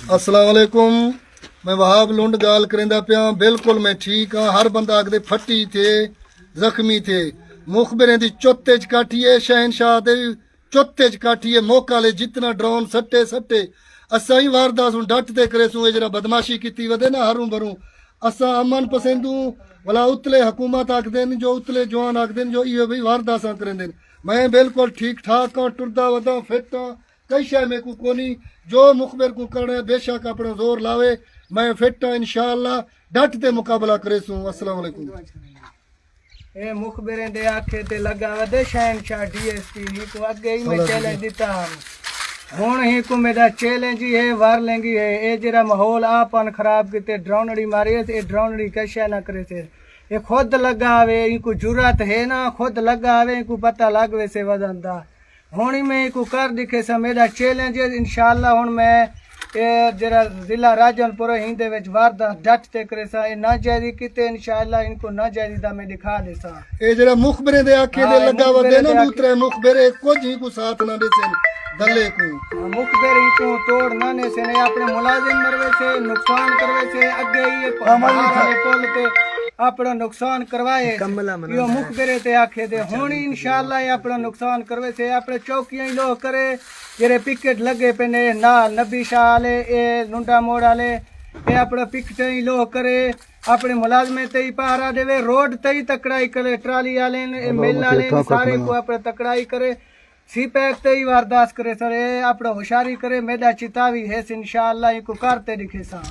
अस्सलाम वालेकुम। मैं वहाब लुंड गाल करेंदा पिया। बिल्कुल मैं ठीक हाँ। हर बंदा आखदे फटी थे, जख्मी थे। मुखबिरें दी चोते च काठिए, शहनशाह दे चोते च काठिए। मौका ले जितना ड्रोन सट्टे सट्टे असा ही वारदात हूँ डट ते करे सूं। जरा बदमाशी की वधे ना हरू भरू असा अमन पसंदू भला उतले हुकूमत आखदे जो उतले जवान आखदे जो इहो भी वारदात करेंदे। मैं बिल्कुल ठीक ठाक हाँ, टुरदा वदा फिट हाँ, कई शय में को कोनी। जो मुखबिर को करने बेशक अपना जोर लावे। मैं फिट हाँ इंशाअल्लाह, डट ते मुकाबला करे सूं। अस्सलाम वालेकुम। ए मुखबिरें दे आखे ते लगा वदे शहनशाह डीएसपी ही को अगे ही मैं चैलेंज दिता हुण ही को मेरा चैलेंज ही है वार लेंगी है। ए जरा माहौल आपन खराब किते ड्रोनड़ी मारी है ए ड्रोनड़ी कैसे ना करे थे। ये खुद लगा आवे इनको जुरत है ना, खुद लगा आवे इनको पता लग वैसे वजन दा हुण ही मैं इनको कर दिखे सा। मेरा चैलेंज है इंशाअल्लाह हुण मैं ए जरा जिला राजनपुर हिंदे विच वारदात डट ते करे सा। ए नाजायज़ी किते इंशाअल्लाह इनको नाजायज़ी दा मैं दिखा दे सा। ए जरा मुखबिरें दे आखे दे लगा वदे ना दूसरे मुखबिर कुछ ही को साथ ना देसन दले को मुखबिर को तोड़ ना ने से ने अपने मुलाजिम मरवे से नुकसान करवे से अगे ही पुल पे अपना नुकसान करवाए यो मुखबिर ते आखे दे हुण इंशाअल्लाह अपना नुकसान करवे से। अपने चौकियां ही लोग करे जेरे पिकेट लगे पे ने ना नबी शाह वाले ए लुंडा मोड़ वाले ए अपना पिकेट ही लोग करे। अपने मुलाजमे ते ही पहरा देवे, रोड ते ही तकड़ाई करे, ट्राली वाले मिल वाले सारे को अपने तकड़ाई करे, सी पैक ते ही वारदात करे सर। ए अपना होशियारी करे। मेरा चितावी है इंशाअल्लाह इनको करते दिखे सा।